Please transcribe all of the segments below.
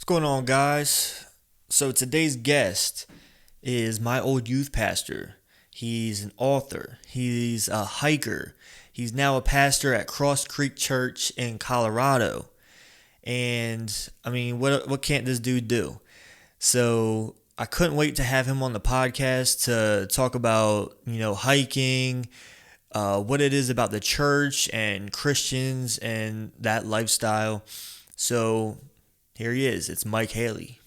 going on, guys? So today's guest is my old youth pastor. He's an author. He's a hiker. He's now a pastor at Cross Creek Church in Colorado. And I mean, what can't this dude do? So I couldn't wait to have him on the podcast to talk about hiking, what it is about the church and Christians and that lifestyle. So here he is. It's Mike Haley.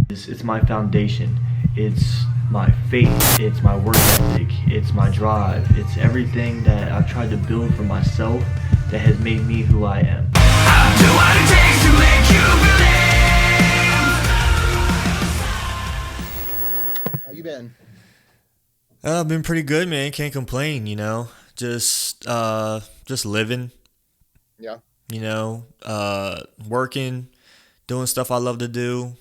It's my foundation. It's my faith. It's my work ethic. It's my drive. It's everything that I've tried to build for myself that has made me who I am. I'll do what it takes to make you believe. How you been? I've been pretty good, man. Can't complain, Just living, Yeah, working, doing stuff I love to do.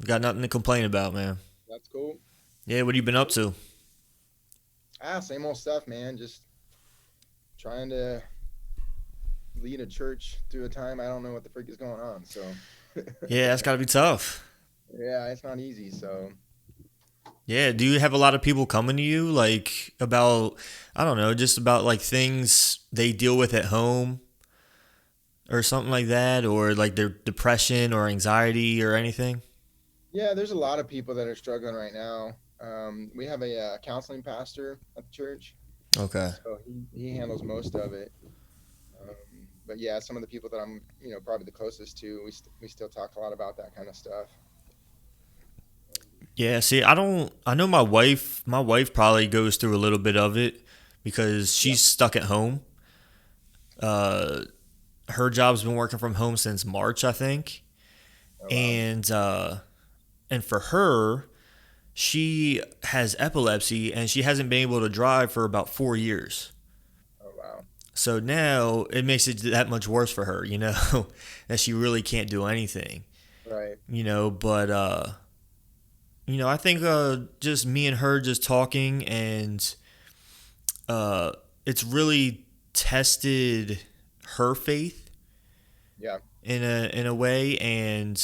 Got nothing to complain about, man. that's cool. Yeah, what have you been up to? Same old stuff, man. Just trying to lead a church through a time I don't know what the freak is going on. So, Yeah, that's gotta be tough. yeah, it's not easy. So, Yeah, do you have a lot of people coming to you, like, about, I don't know, just about, like, things they deal with at home or something like that, or, like, their depression or anxiety or anything? yeah, there's a lot of people that are struggling right now. We have a counseling pastor at the church, Okay. so he handles most of it. But yeah, some of the people that I'm, probably the closest to, we still talk a lot about that kind of stuff. Yeah, see, I know my wife probably goes through a little bit of it because Yeah. she's stuck at home. Uh, Her job's been working from home since March, I think. Oh wow. And for her, she has epilepsy and she hasn't been able to drive for about 4 years. Oh wow. So now it makes it that much worse for her, that she really can't do anything, Right. but I think just me and her just talking and uh, it's really tested her faith Yeah. in a way, and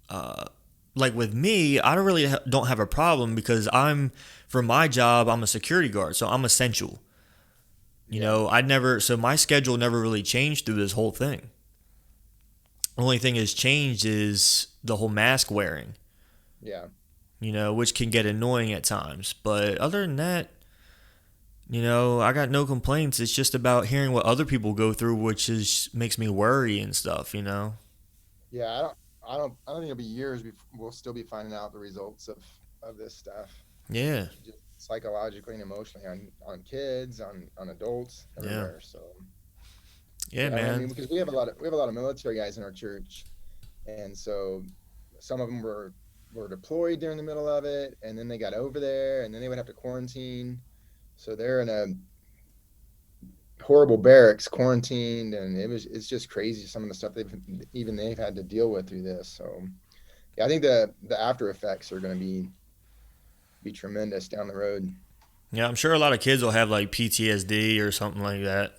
uh, like with me, I don't have a problem because for my job I'm a security guard, so I'm essential. Yeah. So my schedule never really changed through this whole thing. The only thing has changed is the whole mask wearing, Yeah. which can get annoying at times. But other than that, I got no complaints. It's just about hearing what other people go through, which makes me worry and stuff. Yeah, I don't think it'll be years before we'll still be finding out the results of this stuff, Yeah, just psychologically and emotionally on kids, on adults, yeah, everywhere. So yeah, yeah, I man. mean, because we have a lot of military guys in our church, and so some of them were deployed during the middle of it, and then they got over there, and then they would have to quarantine. So they're in a horrible barracks, quarantined, and it's just crazy some of the stuff they've had to deal with through this. So yeah, I think the after effects are going to be tremendous down the road. Yeah, I'm sure a lot of kids will have like PTSD or something like that,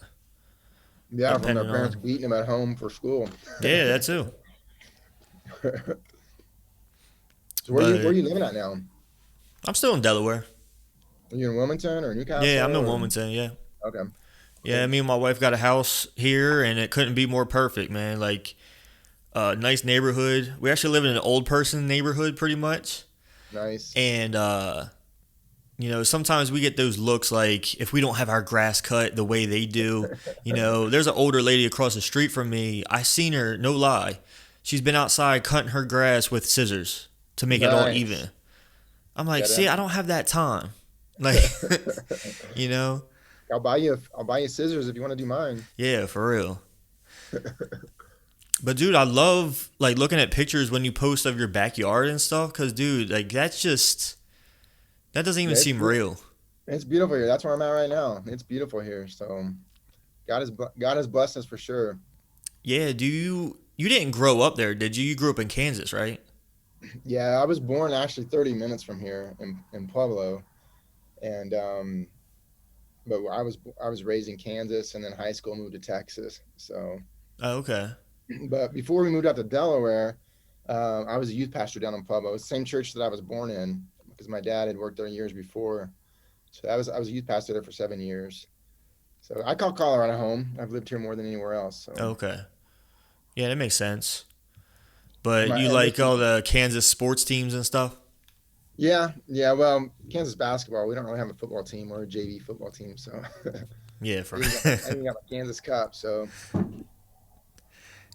Yeah, from their depending parents on. beating them at home for school. Yeah, that too. So where are But you living at now? I'm still in Delaware. Are you in Wilmington or Yeah, Newcastle? I'm in Or Wilmington. Yeah. okay, Yeah, cool, me and my wife got a house here, and it couldn't be more perfect, man. Like, nice neighborhood. We actually live in an old person neighborhood, pretty much. nice. And sometimes we get those looks like if we don't have our grass cut the way they do. There's an older lady across the street from me. I seen her, no lie. She's been outside cutting her grass with scissors to make it all Nice. even. I'm like, Gotta. see, I don't have that time. Like, you know, I'll buy you scissors if you want to do mine. yeah, for real. But dude, I love like looking at pictures when you post of your backyard and stuff. Cause dude, like that doesn't even Yeah, seem real. it's beautiful here. That's where I'm at right now. It's beautiful here. So God has blessed us for sure. Yeah, you didn't grow up there, did you? You grew up in Kansas, right? Yeah, I was born actually 30 minutes from here in Pueblo, and but I was raised in Kansas, and then high school moved to Texas. So Oh, okay. But before we moved out to Delaware, I was a youth pastor down in Pueblo. It's the same church that I was born in because my dad had worked there years before. So I was a youth pastor there for 7 years. So I call Colorado home. I've lived here more than anywhere else. So Okay. Yeah, that makes sense. and But my you and this like is all the Kansas sports teams and stuff? yeah. Well, Kansas basketball. We don't really have a football team or a JV football team. So Yeah, for I even got my Kansas Cup. So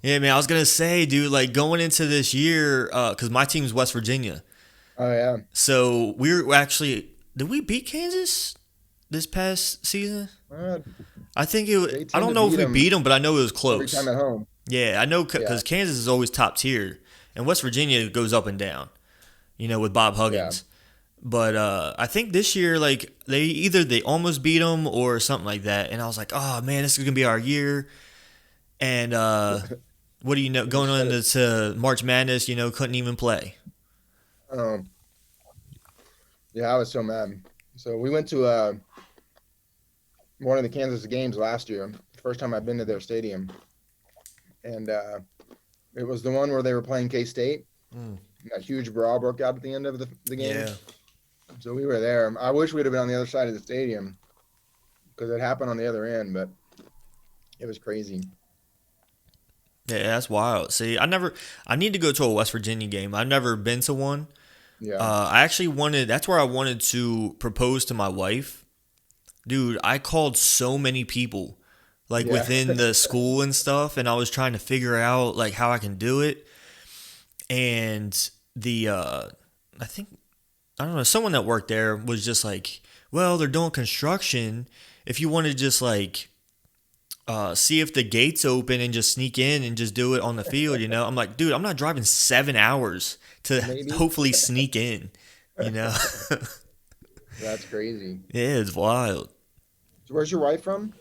Yeah, man, I was gonna say, dude, like going into this year, because my team's West Virginia. oh yeah, So we were actually, did we beat Kansas this past season? uh, I think it. they I tend don't to know if beat we them beat them, but I know it was every time close. at home. Yeah, I know Yeah, because Kansas is always top tier, and West Virginia goes up and down. With Bob yeah. Huggins. But I think this year, like they almost beat them or something like that, and I was like, oh man, this is gonna be our year. And what do you know? They Going just on shut it. to March Madness, couldn't even play. Um, yeah, I was so mad. So we went to one of the Kansas games last year. First time I've been to their stadium, and it was the one where they were playing K State. Mm. That huge brawl broke out at the end of the game. Yeah. So we were there. I wish we'd have been on the other side of the stadium because it happened on the other end, but it was crazy. Yeah, that's wild. See, I need to go to a West Virginia game. I've never been to one. Yeah, I actually that's where I wanted to propose to my wife. Dude, I called so many people, like yeah, within the school and stuff, and I was trying to figure out like how I can do it. And I think, I don't know, someone that worked there was just like, well, they're doing construction. If you want to just like see if the gates open and just sneak in and just do it on the field, I'm like, dude, I'm not driving 7 hours to maybe. hopefully sneak in, you know. That's crazy. Yeah, it's wild. So where's your wife from?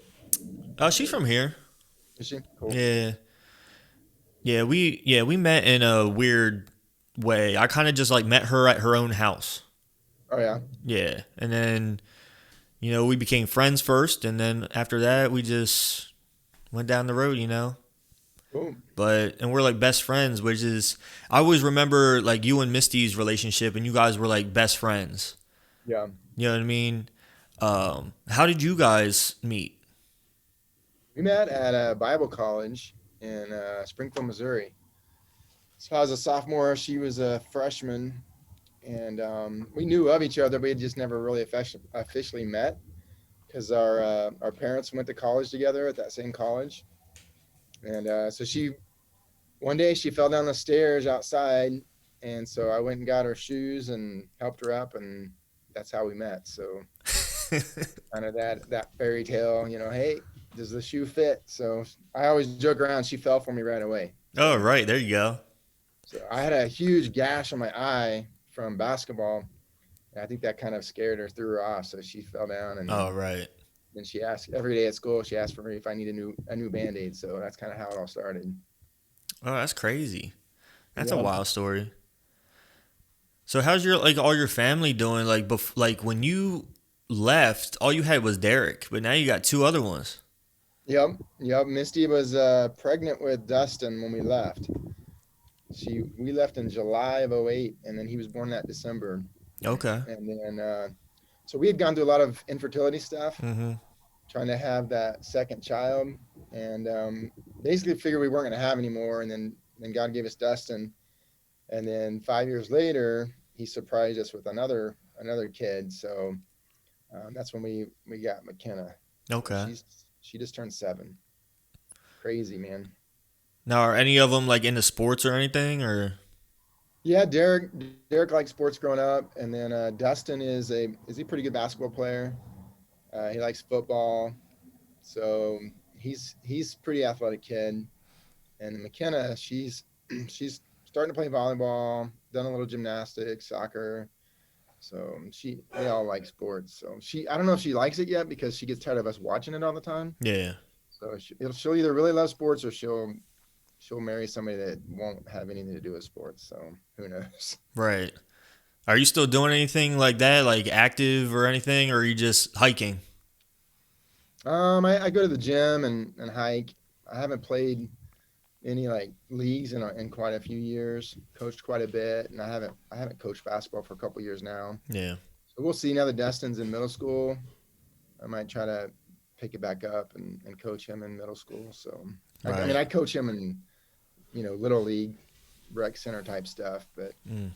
Oh, she's from here. Is she cool? Yeah, yeah, we met in a weird way. I kind of just like met her at her own house. Oh yeah, Yeah, and then we became friends first, and then after that we just went down the road. cool. And we're like best friends, which is, I always remember like you and Misty's relationship, and you guys were like best friends. Yeah, You know what I mean? How did you guys meet? we met at a Bible college in Springfield, Missouri. So I was a sophomore, she was a freshman, and we knew of each other. We had just never really officially met because our parents went to college together at that same college. And so she one day she fell down the stairs outside, and so I went and got her shoes and helped her up, and that's how we met. So kind of that fairy tale, hey, does the shoe fit? So I always joke around. She fell for me right away. Oh, So right, there you go. so I had a huge gash on my eye from basketball. And I think that kind of scared her, threw her off. So she fell down, and Oh, right. then she asked every day at school. She asked for me if I need a new Band-Aid. So that's kind of how it all started. Oh, that's crazy. That's a Yeah. wild story. So how's your like all your family doing? Like like when you left, all you had was Derek, but now you got two other ones. Yep. Yep. Misty was pregnant with Dustin when we left. We left in July of '08, and then he was born that December. Okay. And then so we had gone through a lot of infertility stuff, Mm-hmm. trying to have that second child, and basically figured we weren't going to have anymore. And then God gave us Dustin, and then 5 years later, He surprised us with another kid. So that's when we got McKenna. So Okay. she just turned 7. Crazy, man. Now, are any of them like into sports or anything, or? Yeah, Derek liked sports growing up, and then Dustin is a pretty good basketball player. He likes football, so he's pretty athletic kid. And McKenna, she's starting to play volleyball, done a little gymnastics, soccer. So they all like sports. So I don't know if she likes it yet because she gets tired of us watching it all the time. Yeah. So she'll either really love sports or she'll marry somebody that won't have anything to do with sports. So who knows? Right. Are you still doing anything like that, like active or anything, or are you just hiking? I go to the gym and hike. I haven't played any like leagues in quite a few years. Coached quite a bit, and I haven't coached basketball for a couple years now. Yeah. So we'll see. Now that Destin's in middle school, I might try to pick it back up and coach him in middle school. So I mean, Right. I coach him in little league, rec center type stuff. But Mm.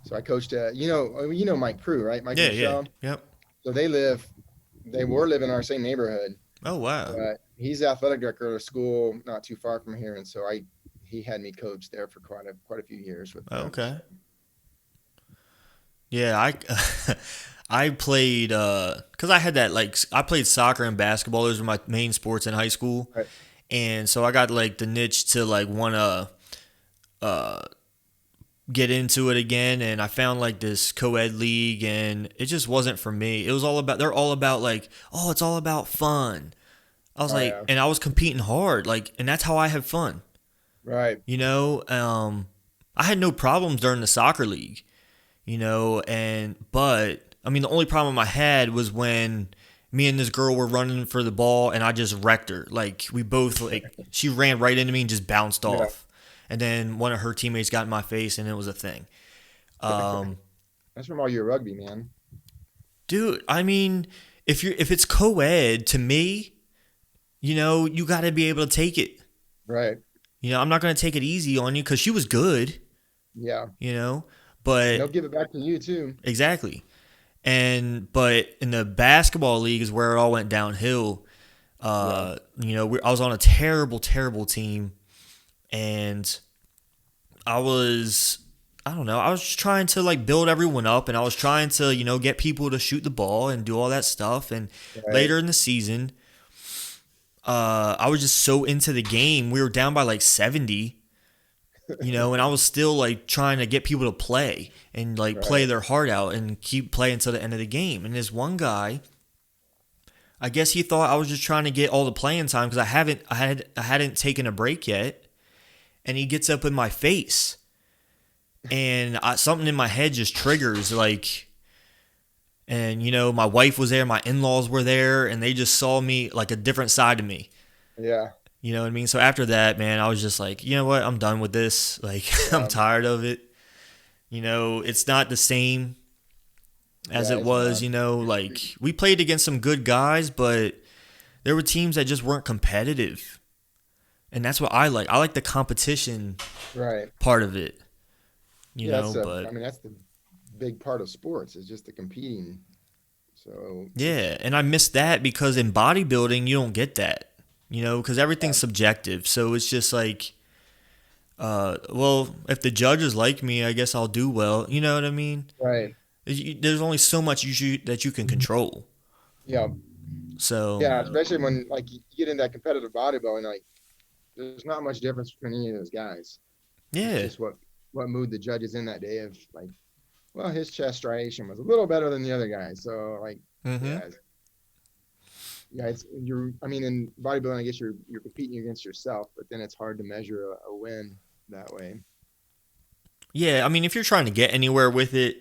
so I coached Mike Prue, right? Mike and Yeah. Yeah. Michelle. Yep. So they were living in our same neighborhood. Oh wow. But he's the athletic director of a school not too far from here, and so he had me coach there for quite a few years with Oh, them. So. okay. Yeah, I I played because I had that like I played soccer and basketball. Those were my main sports in high school, Right. and so I got like the niche to like want to uh get into it again. And I found like this co-ed league, and it just wasn't for me. It was all about they're all about like, oh, it's all about fun. I was Oh like, yeah. and I was competing hard, like, and that's how I have fun. Right. You know, I had no problems during the soccer league. But I mean, the only problem I had was when me and this girl were running for the ball and I just wrecked her. Like, we both, like, she ran right into me and just bounced Yeah. off. And then one of her teammates got in my face and it was a thing. Um, That's from all your rugby, man. Dude, I mean, if it's co-ed, to me, you got to be able to take it. Right. I'm not going to take it easy on you because she was good, Yeah. you know, And they'll but give it back to you too. exactly. But in the basketball league is where it all went downhill. Yeah. I was on a terrible, terrible team, and I don't know, I was just trying to like build everyone up, and I was trying to, get people to shoot the ball and do all that stuff. And Right. later in the season, I was just so into the game. We were down by like 70. And I was still like trying to get people to play and like play Right. their heart out and keep playing until the end of the game. And this one guy, I guess he thought I was just trying to get all the playing time because I hadn't taken a break yet. And he gets up in my face, and something in my head just triggers like. And my wife was there, my in-laws were there, and they just saw me like a different side of me. Yeah. You know what I mean? So after that, man, I was just like, you know what? I'm done with this. Like, I'm Yeah. tired of it. It's not the same as Yeah. it It's was, not. like we played against some good guys, but there were teams that just weren't competitive. And that's what I like. I like the competition Right. part of it, Yeah. I but mean, that's the big part of sports is just the competing. So yeah. And I miss that because in bodybuilding, you don't get that, because yeah. everything's subjective. So it's just like, well, if the judges like me, I guess I'll do well. You know what I mean? Right. There's only so much that you can control. Yeah. So Yeah. Especially when like you get in that competitive bodybuilding, like there's not much difference between any of those guys. It's yeah, just what mood the judge is in that day of like, well, his chest striation was a little better than the other guy. So like, hmm, yeah, yeah, I mean, in bodybuilding, I guess you're competing against yourself, but then it's hard to measure a win that way. yeah. I mean, if you're trying to get anywhere with it,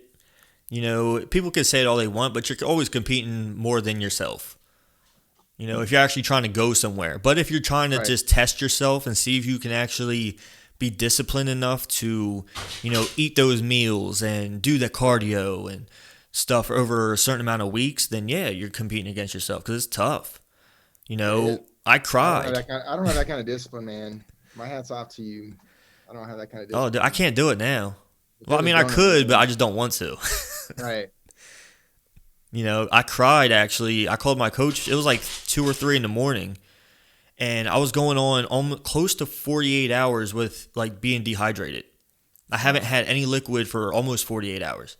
people can say it all they want, but you're always competing more than yourself. If you're actually trying to go somewhere. But if you're trying to Right. just test yourself and see if you can actually be disciplined enough to, eat those meals and do the cardio and stuff over a certain amount of weeks, then yeah, you're competing against yourself because it's tough. It is. I I don't have that cried. kind. I don't have that kind of discipline, man. My hat's off to you. I don't have that kind of Oh, dude, I discipline. can't do it now. The Well, I judges mean, I don't could, but understand. I just don't want to. Right. I cried actually. I called my coach. It was like 2 or 3 in the morning, and I was going on almost close to 48 hours with like being dehydrated. I haven't Wow. had any liquid for almost 48 hours,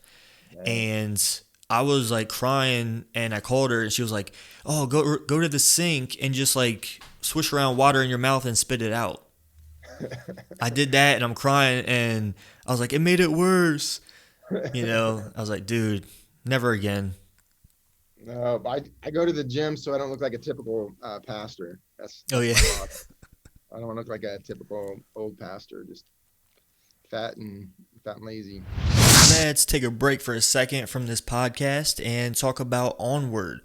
Dang. and I was like crying. And I called her, and she was like, "Oh, go to the sink and just like swish around water in your mouth and spit it out." I did that, and I'm crying, and I was like, "It made it worse." I was like, "Dude, never again." No, but I go to the gym so I don't look like a typical pastor. Oh That's yeah. my motto. I don't want to look like a typical old pastor, just fat and fat and lazy. Let's take a break for a second from this podcast and talk about Onward.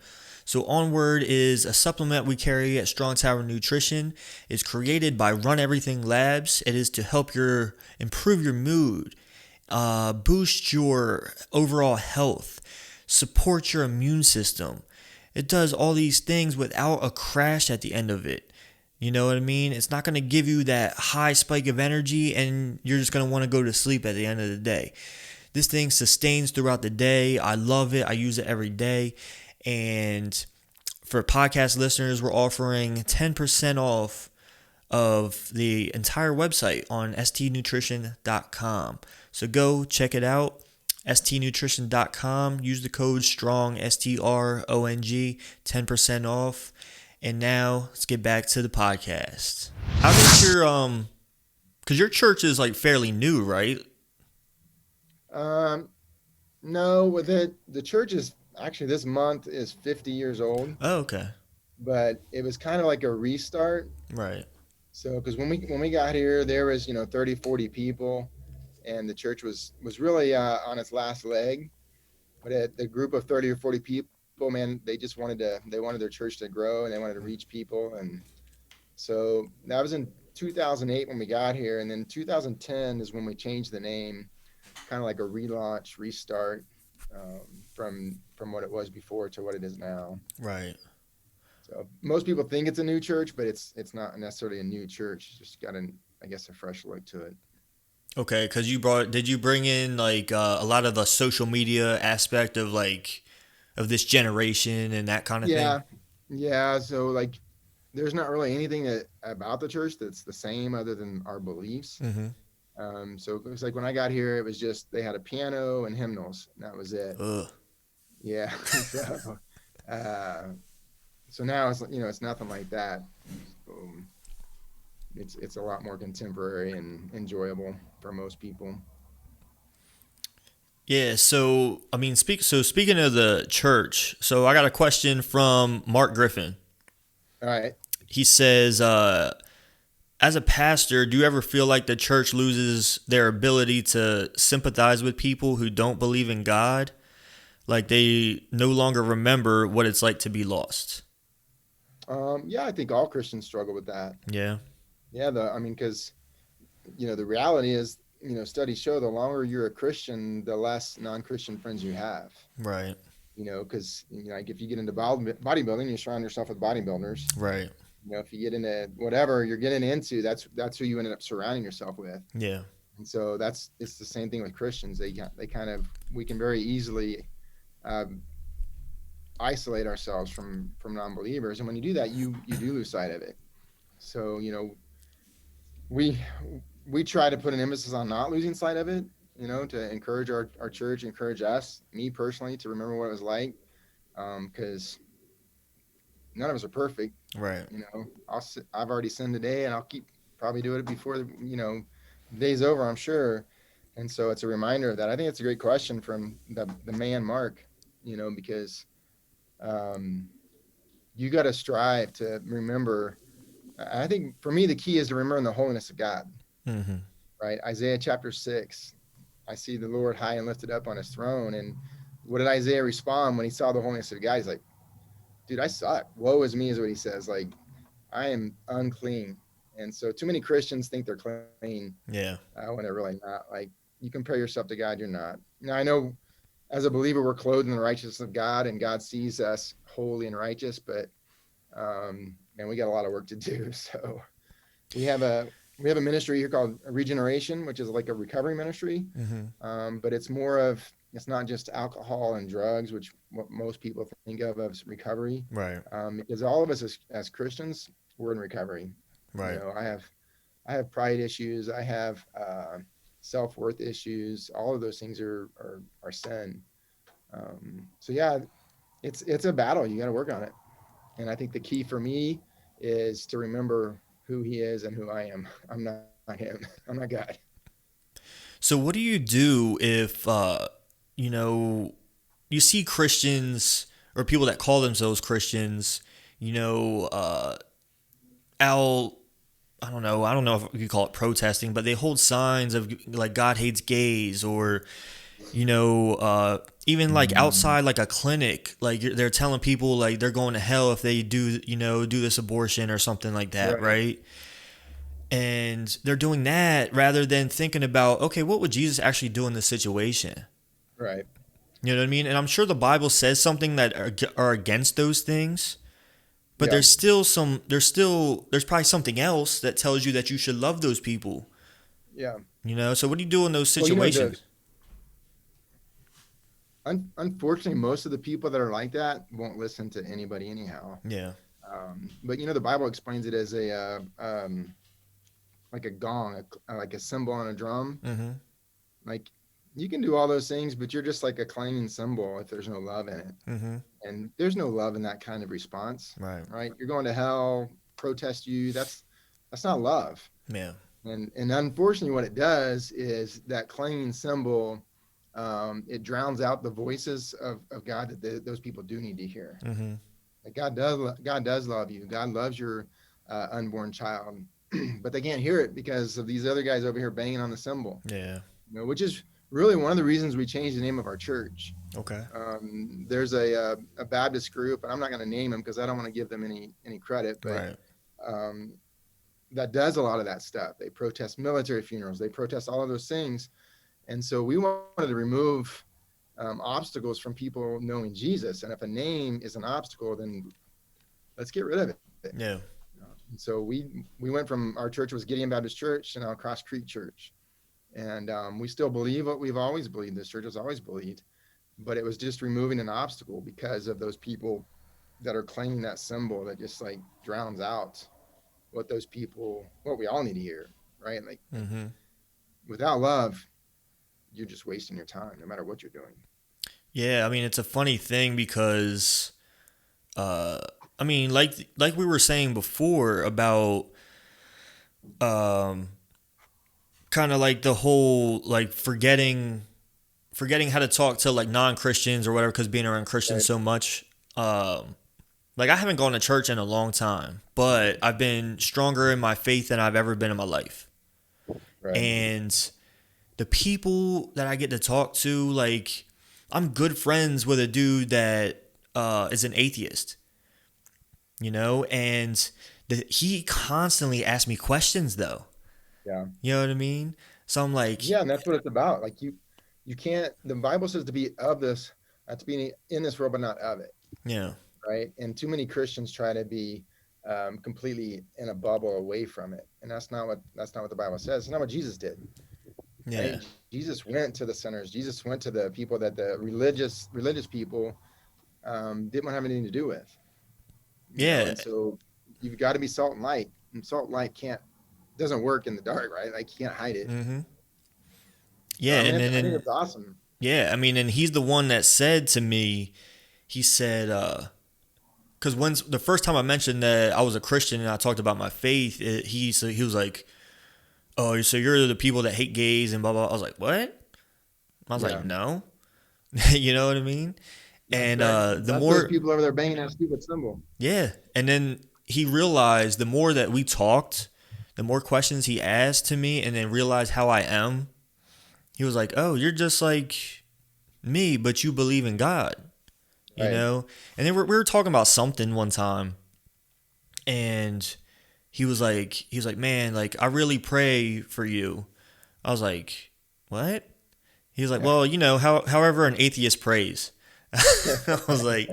So Onward is a supplement we carry at Strong Tower Nutrition. It's created by Run Everything Labs. It is to help improve your mood, boost your overall health, support your immune system. It does all these things without a crash at the end of it. You know what I mean? It's not going to give you that high spike of energy and you're just going to want to go to sleep at the end of the day. This thing sustains throughout the day. I love it. I use it every day. And for podcast listeners, we're offering 10% off of the entire website on stnutrition.com. So go check it out, stnutrition.com. Use the code STRONG, STRONG, 10% off. And now let's get back to the podcast. How did because your church is like fairly new, right? No, with it, the church is actually this month is 50 years old, Oh, okay. but it was kind of like a restart. Right. So, because when we got here, there was 30, 40 people, and the church was really on its last leg. But the group of 30 or 40 people, man, they just wanted their church to grow, and they wanted to reach people, and so that was in 2008 when we got here, and then 2010 is when we changed the name, kind of like a relaunch, restart, from what it was before to what it is now. Right. So most people think it's a new church, but it's not necessarily a new church. It's just got a fresh look to it. Okay, because did you bring in like a lot of the social media aspect of of this generation and that kind of thing? Yeah. So like, there's not really anything about the church that's the same other than our beliefs. Mm-hmm. So it was like when I got here, it was just they had a piano and hymnals, and that was it. Ugh. Yeah. So now it's nothing like that. It's a lot more contemporary and enjoyable for most people. Yeah, so I mean, speaking of the church, so I got a question from Mark Griffin. All right. He says, as a pastor, do you ever feel like the church loses their ability to sympathize with people who don't believe in God? Like they no longer remember what it's like to be lost? Yeah, I think all Christians struggle with that. Yeah. Yeah, because the reality is, studies show the longer you're a Christian, the less non-Christian friends you have. Right. Because like if you get into bodybuilding, you surround yourself with bodybuilders. Right. If you get into whatever you're getting into, that's who you ended up surrounding yourself with. Yeah. And so it's the same thing with Christians. We can very easily isolate ourselves from non-believers, and when you do that, you do lose sight of it. So we try to put an emphasis on not losing sight of it, to encourage our church, encourage us, me personally, to remember what it was like, because none of us are perfect. Right. I've already sinned today, and I'll keep probably doing it before the day's over, I'm sure. And so it's a reminder of that. I think it's a great question from the man Mark, because you got to strive to remember. I think for me, the key is to remember the holiness of God. Mm-hmm. Right? Isaiah chapter 6, I see the Lord high and lifted up on his throne. And what did Isaiah respond when he saw the holiness of God? He's like, dude, I suck. Woe is me is what he says. Like, I am unclean. And so too many Christians think they're clean. Yeah. When they're really not. Like, you compare yourself to God, you're not. Now, I know as a believer, we're clothed in the righteousness of God, and God sees us holy and righteous, but and we got a lot of work to do. So we have a ministry here called Regeneration, which is like a recovery ministry. Mm-hmm. But it's not just alcohol and drugs, which what most people think of as recovery. Right. Because all of us as Christians, we're in recovery. Right. I have pride issues. I have self-worth issues. All of those things are sin. So yeah, it's a battle. You got to work on it. And I think the key for me is to remember who he is and who I am. I'm not him. I'm not God. So what do you do if, you see Christians or people that call themselves Christians, I don't know if you call it protesting, but they hold signs of like God hates gays or, Even like outside like a clinic, like they're telling people like they're going to hell if they do this abortion or something like that, Right. right? And they're doing that rather than thinking about, okay, what would Jesus actually do in this situation? Right. You know what I mean? And I'm sure the Bible says something that are against those things, but Yeah. there's probably something else that tells you that you should love those people. Yeah. So what do you do in those Well, the situations? unfortunately, most of the people that are like that won't listen to anybody anyhow. Yeah. But the Bible explains it as a like a gong, like a cymbal on a drum. Mhm. Like you can do all those things, but you're just like a clanging cymbal if there's no love in it. Mhm. And there's no love in that kind of response, Right. right? You're going to hell, protest you. That's not love. Yeah. And unfortunately, what it does is that clanging cymbal, it drowns out the voices of God that those people do need to hear. Mhm. Like God does love you. God loves your unborn child, but they can't hear it because of these other guys over here banging on the cymbal. Yeah. Which is really one of the reasons we changed the name of our church. Okay. There's a Baptist group, and I'm not going to name them because I don't want to give them any credit, but Right. um, that does a lot of that stuff. They protest military funerals. They protest all of those things, and so we wanted to remove obstacles from people knowing Jesus. And if a name is an obstacle, then let's get rid of it. Yeah. And so we went from our church was Gideon Baptist Church to now Cross Creek Church, and we still believe what we've always believed. This church has always believed, but it was just removing an obstacle because of those people that are claiming that symbol that just like drowns out what we all need to hear, right? Like Mhm. without love, you're just wasting your time, no matter what you're doing. Yeah, I mean it's a funny thing because uh I mean like we were saying before about um kind of like the whole like forgetting how to talk to like non-Christians or whatever cuz being around Christians Right, so much like I haven't gone to church in a long time, but I've been stronger in my faith than I've ever been in my life. right, And the people that I get to talk to, like I'm good friends with a dude that is an atheist, and he constantly asks me questions though. yeah, You know what I mean? So I'm like, yeah, and that's what it's about. Like you can't. The Bible says to be of this, to be in this world, but not of it, yeah, right? And too many Christians try to be completely in a bubble away from it, and that's not what the Bible says. It's not what Jesus did, yeah, right? Jesus went to the sinners. Jesus went to the people that the religious people didn't have anything to do with, yeah, and so you've got to be salt and light, and salt and light can't doesn't work in the dark, right? Like you can't hide it. mm-hmm, So yeah, I mean, and I think then it's awesome. yeah, I mean, and he's the one that said to me, he said, because when the first time I mentioned that I was a Christian and I talked about my faith, he was like, "Oh, so you're the people that hate gays and blah blah." I was like, "What?" I was like, Yeah, "No," you know what I mean? that's And right. the That's those more, people over there banging that stupid symbol. yeah, and then he realized the more that we talked, the more questions he asked to me, and then realized how I am. He was like, "Oh, you're just like me, but you believe in God." you Right. know? And then we were talking about something one time, and he was like, man, like I really pray for you. I was like, what? He was like, well, however an atheist prays. I was like,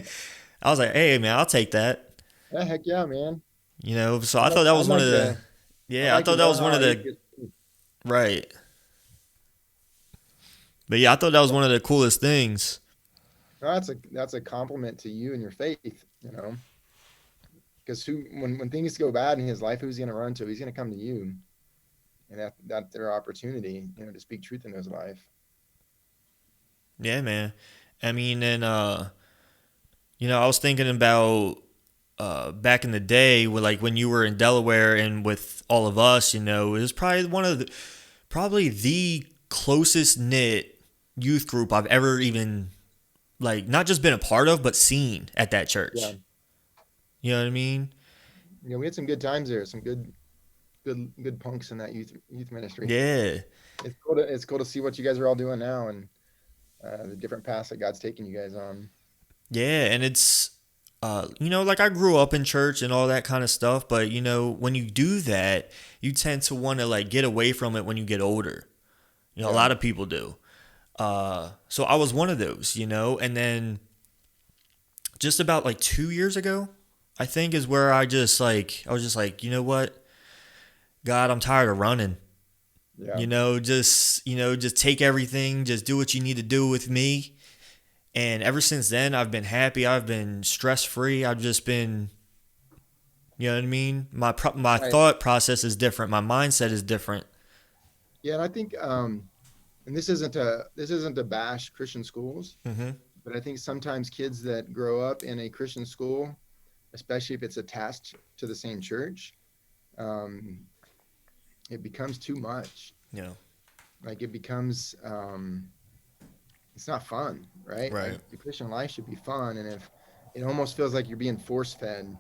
hey man, I'll take that. Yeah, heck yeah, man. So I'd I thought like that I'd was one like of the, to I'd yeah, I like to thought that know was one how of the, atheists. right. But yeah, I thought that was one of the coolest things. No, that's a compliment to you and your faith, because when things go bad in his life, who's he going to run to? He's going to come to you, and that's their opportunity, to speak truth in his life. Yeah, man. I mean, and I was thinking about back in the day, with like when you were in Delaware and with all of us, it was probably probably the closest knit youth group I've ever even like not just been a part of, but seen at that Yeah, church. You know what I mean? we had some good times there, some good punks in that youth ministry. Yeah. It's cool to see what you guys are all doing now, and the different paths that God's taking you guys on. Yeah, and it's like I grew up in church and all that kind of stuff, but when you do that, you tend to want to like get away from it when you get older. A Yeah. lot of people do. So I was one of those, and then just about like 2 years ago, I think is where I was just like, you know what, God, I'm tired of running. Yeah. Just take everything, just do what you need to do with me. And ever since then, I've been happy. I've been stress free. I've just been, you know what I mean. My Right. thought process is different. My mindset is different. Yeah, and I think and this isn't to bash Christian schools, Hmm. but I think sometimes kids that grow up in a Christian school, especially if it's attached to the same church, um, it becomes too much. Yeah. Like it becomes it's not fun, right? Like Right. the Christian life should be fun, and if it almost feels like you're being force fed,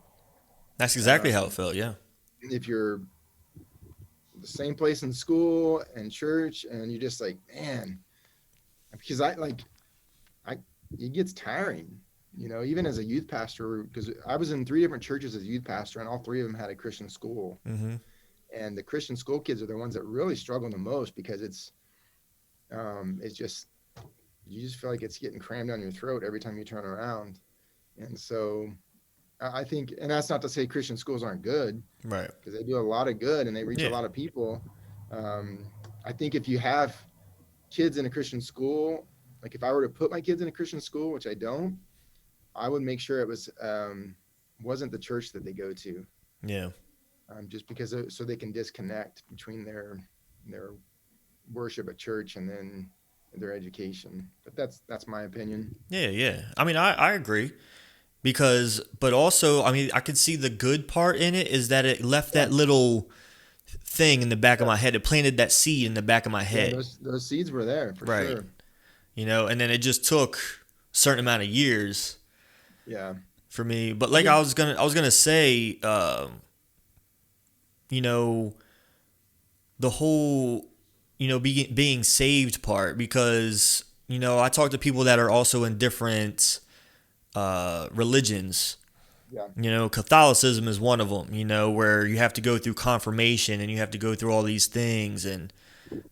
That's exactly how it um, felt. Yeah. if you're the same place in school and church, and you're just like, man, because I it gets tiring, even as a youth pastor, because I was in three different churches as a youth pastor, and all three of them had a Christian school, Hmm. and the Christian school kids are the ones that really struggle the most because it's just you just feel like it's getting crammed down your throat every time you turn around. And so I think, and that's not to say Christian schools aren't good, Right. because they do a lot of good and they reach a Yeah. lot of people. Um, I think if you have kids in a Christian school, like if I were to put my kids in a Christian school, which I don't, I would make sure it wasn't the church that they go to, Yeah. just because so they can disconnect between their worship at church and then their education. But that's my opinion. Yeah. Yeah. I mean, I agree but also, I mean, I could see the good part in it is that it left Yeah, that little thing in the back of yeah, my head. It planted that seed in the back of my yeah. head. Those seeds were there for Right. sure. And then it just took a certain amount of years Yeah, for me. But I like think I was gonna say, you know, the whole, being saved part, because I talk to people that are also in different religions. yeah, Catholicism is one of them. Where you have to go through confirmation and you have to go through all these things and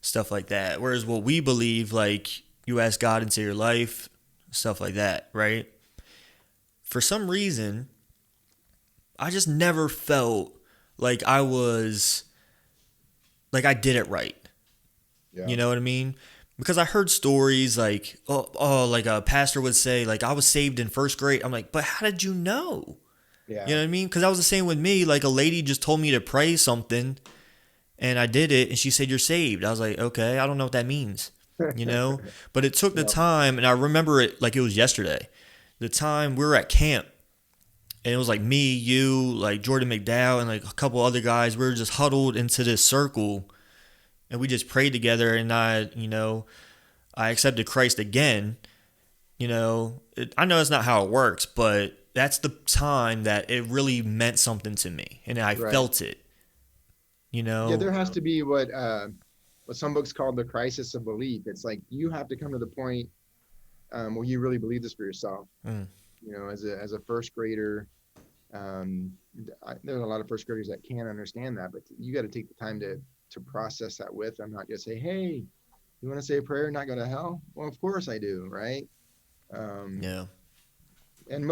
stuff like that. Whereas what we believe, like you ask God into your life, stuff like that, right? For some reason, I just never felt like I did it right. yeah, You know what I mean? Because I heard stories like, like a pastor would say, like, I was saved in first grade. I'm like, but how did you know? You yeah. know what I mean? Because that was the same with me. Like, a lady just told me to pray something, and I did it, and she said, you're saved. I was like, okay, I don't know what that means, you know? But it took the Yeah, time, and I remember it like it was yesterday. The time we were at camp, and it was like me, you, like Jordan McDowell, and like a couple other guys. We were just huddled into this circle, and we just prayed together, and I accepted Christ again. I know it's not how it works, but that's the time that it really meant something to me, and I right. felt it. You Yeah, know, there has to be what some books call the crisis of belief. It's like you have to come to the point where you really believe this for yourself. mm, As a first grader, there's a lot of first graders that can't understand that, but you got to take the time to process that with them, not just say, "Hey, you want to say a prayer and not go to hell?" Well, of course I do, right? Um, yeah, and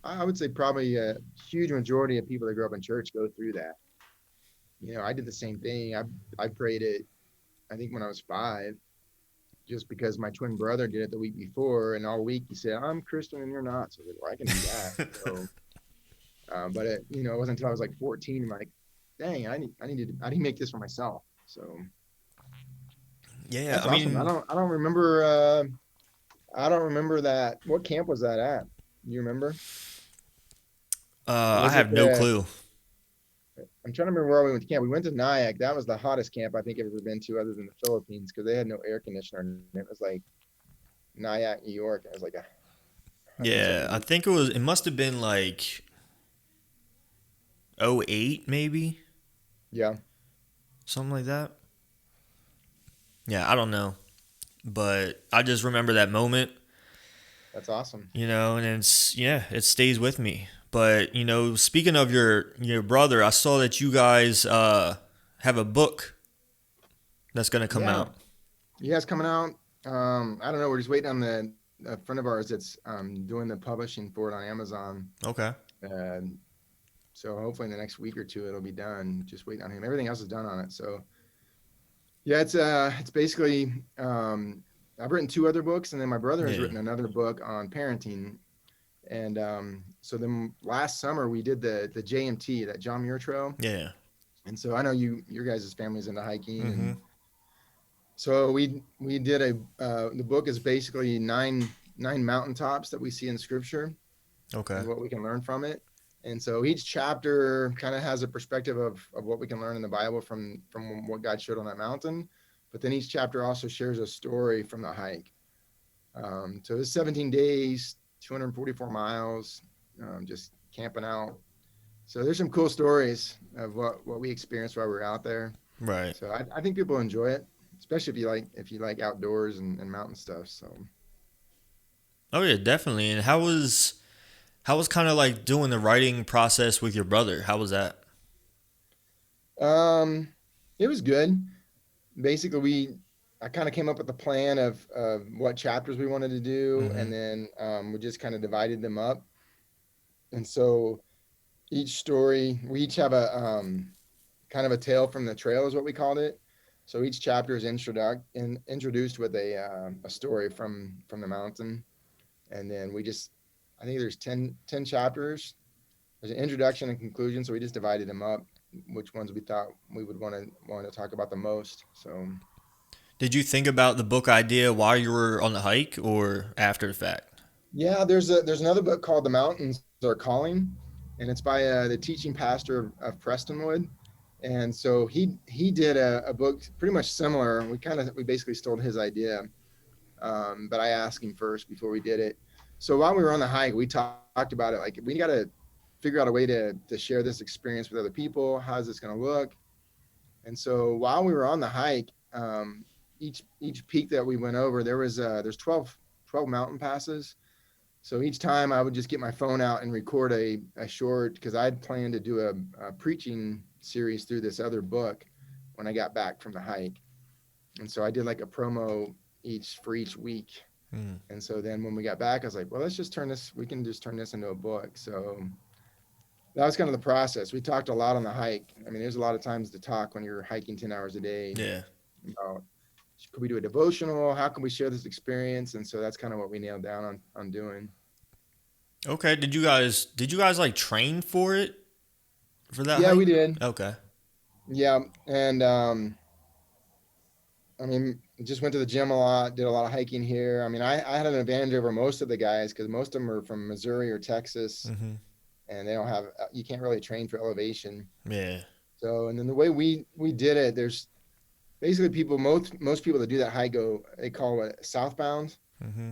I would say probably a huge majority of people that grow up in church go through that. I did the same thing. I prayed it, I think when I was 5, just because my twin brother did it the week before, and all week he said, "I'm Christian and you're not." So I was like, "Well, I can do that." So, but it wasn't until I was like 14, I'm like, "Dang, I need to make this for myself." So yeah. that's I awesome. mean, I don't remember that. What camp was that at? You remember? I Was it have no clue. I'm trying to remember where we went to camp. We went to Nyack. That was the hottest camp I think I've ever been to, other than the Philippines, because they had no air conditioner. And it was like Nyack, New York. And it was like 107 Yeah, I degrees. think it must have been like '08, maybe Yeah, something like that. Yeah, I don't know. but I just remember that moment, That's awesome. and it's yeah, it stays with me. But speaking of your brother, I saw that you guys have a book that's gonna come Yeah, out. yeah, it's coming out. I don't know. We're just waiting on a friend of ours that's doing the publishing for it on Amazon. Okay. And so hopefully in the next week or two it'll be done. Just waiting on him. Everything else is done on it. So yeah, it's basically I've written two other books, and then my brother has Yeah. written another book on parenting. And so then last summer we did the JMT, that John Muir Trail. Yeah. And so I know your guys' family's into hiking, Mm-hmm. and so we did the book is basically nine mountaintops that we see in scripture Okay. and what we can learn from it. And so each chapter kind of has a perspective of what we can learn in the Bible from what God showed on that mountain. But then each chapter also shares a story from the hike. So it's 17 days, 244 miles, just camping out. So there's some cool stories of what we experienced while we were out there. Right. So I think people enjoy it, especially if you like outdoors and mountain stuff. So Oh yeah, definitely. And how was kind of like doing the writing process with your brother? How was that? um, it was good. Basically, I kind of came up with a plan of what chapters we wanted to do, Mm-hmm. and then we just kind of divided them up. And so each story, we each have a kind of a tale from the trail, is what we called it. So each chapter is introduced with a story from the mountain, and then I think there's ten chapters. There's an introduction and conclusion, so we just divided them up, which ones we thought we would want to talk about the most. So Did you think about the book idea while you were on the hike or after the fact? yeah, there's another book called The Mountains Are Calling, and it's by the teaching pastor of Prestonwood. And so he did a book pretty much similar. We basically stole his idea, but I asked him first before we did it. So while we were on the hike, we talked about it. Like, we got to figure out a way to share this experience with other people. How's this going to look? And so while we were on the hike, each peak that we went over, there's 12 mountain passes. So each time I would just get my phone out and record a short, because I'd planned to do a preaching series through this other book when I got back from the hike. And so I did like a promo each week. Mm. And so then when we got back, I was like, well, we can just turn this into a book. So that was kind of the process. We talked a lot on the hike. I mean, there's a lot of times to talk when you're hiking 10 hours a day Yeah. about, could we do a devotional? How can we share this experience? And so that's kind of what we nailed down on doing. Okay. Did you guys like train for it for that Yeah, we hike? did. Okay. Yeah. And I mean, just went to the gym a lot, did a lot of hiking here. I mean, I had an advantage over most of the guys because most of them are from Missouri or Texas, Mm-hmm. and they don't have, you can't really train for elevation. Yeah. So, and then the way we did it, there's basically most people that do that hike they call it southbound. Mm-hmm.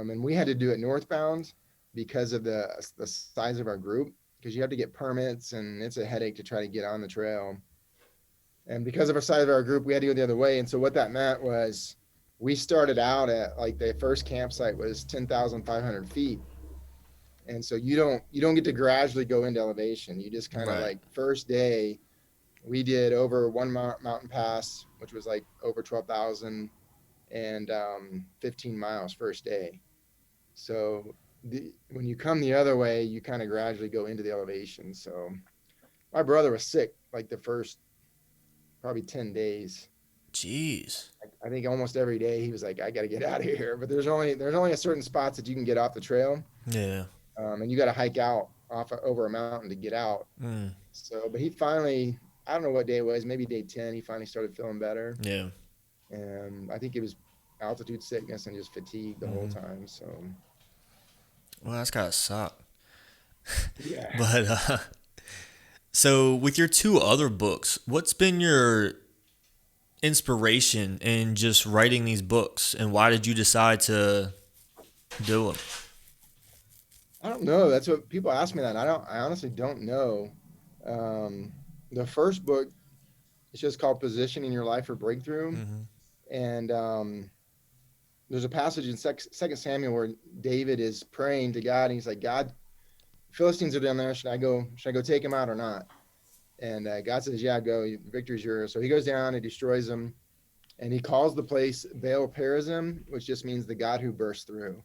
And we had to do it northbound because of the size of our group, because you have to get permits and it's a headache to try to get on the trail. And because of our size of our group, we had to go the other way. And so what that meant was we started out at, like, the first campsite was 10,500 feet. And so you don't get to gradually go into elevation. You just kind of, Right. like, first day we did over one mountain pass, which was like over 12,000, and 15 miles first day. So when you come the other way, you kind of gradually go into the elevation. So my brother was sick like the first probably 10 days. Jeez. I think almost every day he was like, I got to get out of here. But there's only a certain spots that you can get off the trail, Yeah. and you got to hike out over a mountain to get out. Mm. So, but he finally, I don't know what day it was, maybe day 10, he finally started feeling better. Yeah. And I think it was altitude sickness and just fatigue the whole Mm-hmm. time. So Well, that's gotta suck. yeah. But so with your two other books, what's been your inspiration in just writing these books, and why did you decide to do them? I don't know. That's what people ask me that. I honestly don't know. Um, the first book is just called Positioning Your Life for Breakthrough. Mm-hmm. And there's a passage in Second Samuel where David is praying to God, and he's like, God, Philistines are down there. Should I go take them out or not? And God says, yeah, go. Victory's yours. So he goes down and destroys them, and he calls the place Baal Perazim, which just means the God who burst through.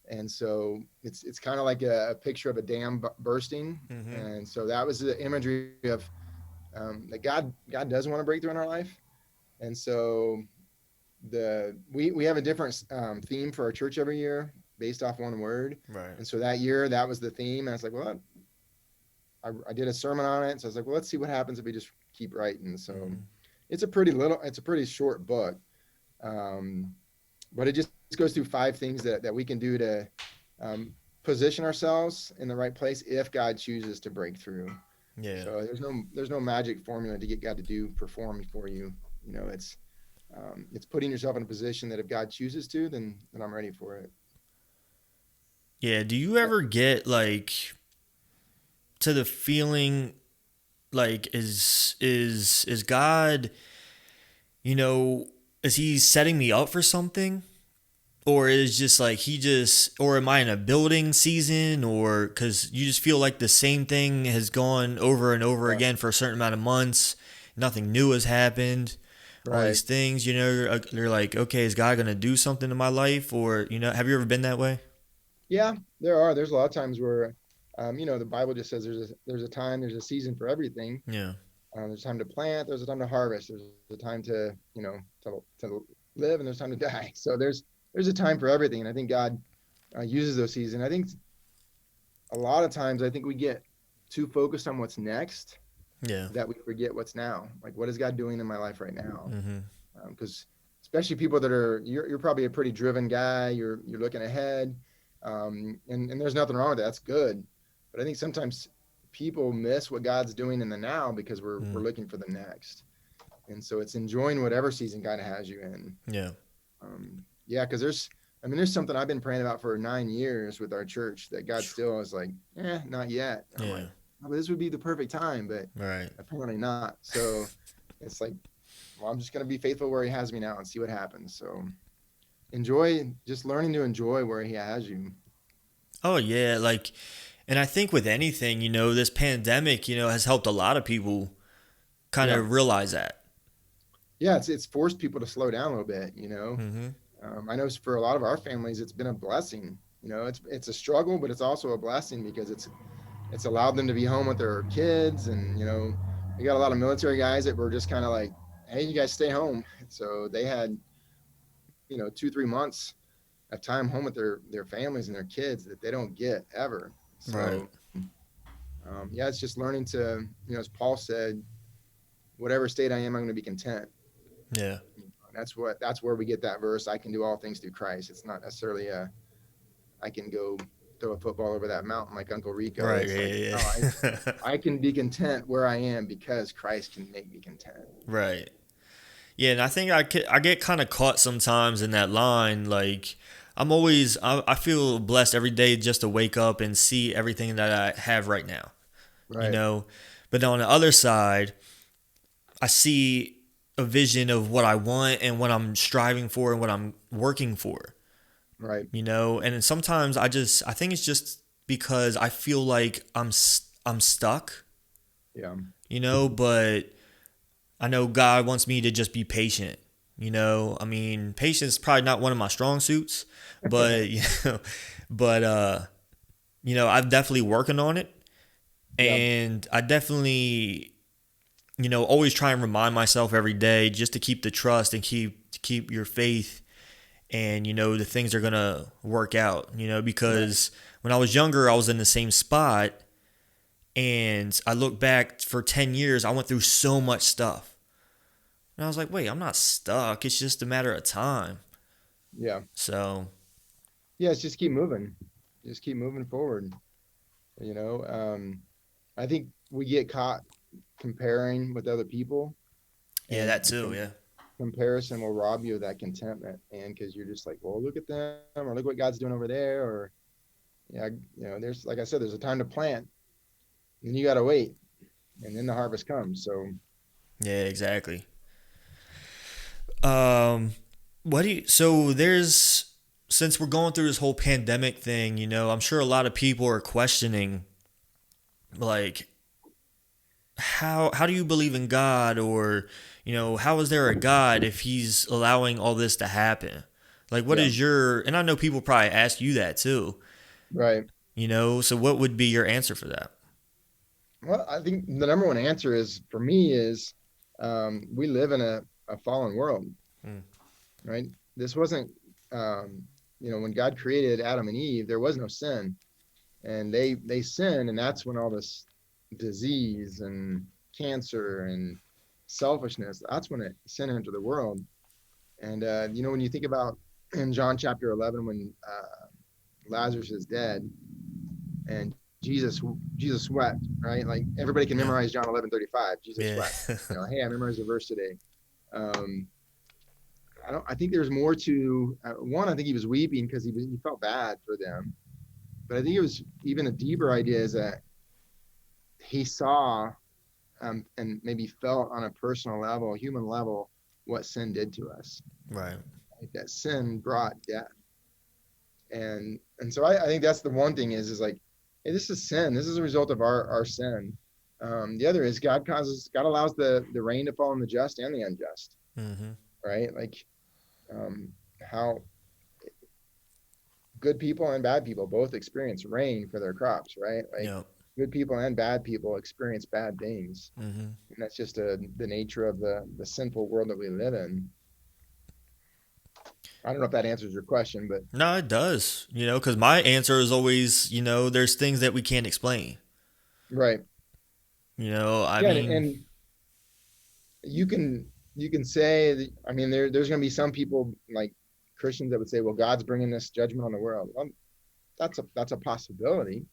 And so it's kind of like a picture of a dam bursting. Mm-hmm. And so that was the imagery of that God does want to break through in our life. And so we have a different theme for our church every year based off one word. Right. And so that year that was the theme. And I was like, well, I did a sermon on it. So I was like, well, let's see what happens if we just keep writing. So Mm-hmm. it's a pretty short book. But it just goes through 5 things that we can do to position ourselves in the right place if God chooses to break through. Yeah. So there's no magic formula to get God to perform for you. You know, it's putting yourself in a position that if God chooses to, then I'm ready for it. Yeah. Do you ever get like to the feeling like is God, you know, is he setting me up for something? Or is just like or am I in a building season, or because you just feel like the same thing has gone over and over Yeah. again for a certain amount of months, nothing new has happened, all Right. these things, you know, you're like, okay, is God gonna do something in my life, or you know, have you ever been that way? Yeah, there's a lot of times where, the Bible just says there's a time, there's a season for everything. Yeah. There's a time to plant, there's a time to harvest, there's a time to, to live, and there's time to die. So there's a time for everything. And I think God uses those seasons. I think a lot of times, I think we get too focused on what's next Yeah. that we forget what's now. Like, what is God doing in my life right now? Mm-hmm. Because especially people that you're probably a pretty driven guy. You're looking ahead, and there's nothing wrong with that. That's good. But I think sometimes people miss what God's doing in the now because we're Mm. looking for the next. And so it's enjoying whatever season God has you in. Yeah. Yeah, because there's something I've been praying about for 9 years with our church that God still is like, not yet. And I'm Yeah. like, oh, but this would be the perfect time, but Right. apparently not. So it's like, well, I'm just going to be faithful where he has me now and see what happens. So just learning to enjoy where he has you. Oh yeah, like, and I think with anything, you know, this pandemic, you know, has helped a lot of people kind Yeah. of realize that. Yeah. It's forced people to slow down a little bit, you know? Mm-hmm. I know for a lot of our families, it's been a blessing. You know, it's a struggle, but it's also a blessing because it's allowed them to be home with their kids. And, we got a lot of military guys that were just kind of like, hey, you guys stay home. So they had, 2, 3 months of time home with their families and their kids that they don't get ever. Right. So, yeah, it's just learning to, as Paul said, whatever state I am, I'm going to be content. Yeah. That's where we get that verse. I can do all things through Christ. It's not necessarily I can go throw a football over that mountain like Uncle Rico. Right. It's like, Yeah. no, Yeah. I can be content where I am because Christ can make me content. Right. Yeah, and I think I get kind of caught sometimes in that line. Like, I feel blessed every day just to wake up and see everything that I have right now, you Right. know? But on the other side, I see a vision of what I want and what I'm striving for and what I'm working for, Right. you know? And then sometimes I think it's just because I feel like I'm stuck, Yeah. you know, but I know God wants me to just be patient. You know, I mean, patience is probably not one of my strong suits, but but I'm definitely working on it, Yeah. and I definitely, always try and remind myself every day just to keep the trust and keep your faith, and the things are gonna work out. Right. Because when I was younger, I was in the same spot, and I look back for 10 years, I went through so much stuff. And I was like, wait, I'm not stuck. It's just a matter of time. Yeah. So, Yeah. It's just keep moving. Just keep moving forward. I think we get caught comparing with other people, yeah, and that too. Yeah. comparison will rob you of that contentment. And because you're just like, well, look at them, or look what God's doing over there, or yeah, there's, like I said, there's a time to plant, and you got to wait, and then the harvest comes. So Yeah, exactly. Um, What do you, so there's, since we're going through this whole pandemic thing, I'm sure a lot of people are questioning, like, how do you believe in God, or how is there a God if he's allowing all this to happen? Like, what Yeah, is your, and I know people probably ask you that too, right. so what would be your answer for that? Well, I think the number one answer is for me is we live in a fallen world, Mm, right? This wasn't, um, when God created Adam and Eve, there was no sin, and they sinned, and that's when all this disease and cancer and selfishness, that's when sin entered the world. And when you think about in John chapter 11 when Lazarus is dead and Jesus Jesus wept, right? Like everybody can yeah, memorize John 11:35. Jesus yeah, wept. Hey, I memorized the verse today. Um, I think there's more to one. I think he was weeping because he felt bad for them, but I think it was even a deeper idea is that he saw and maybe felt on a personal level, human level, what sin did to us. right, Like that sin brought death, and so I think that's the one thing is like, hey, this is sin. This is a result of our sin. The other is God allows the rain to fall on the just and the unjust, mm-hmm, right? Like um, how good people and bad people both experience rain for their crops, right? Like yeah, good people and bad people experience bad things, mm-hmm. and that's just the nature of the sinful world that we live in. I don't know if that answers your question, but No, it does, because my answer is always, there's things that we can't explain. right, I yeah, mean, and you can say that, I mean there's going to be some people like Christians that would say, well, God's bringing this judgment on the world. Well, that's a possibility,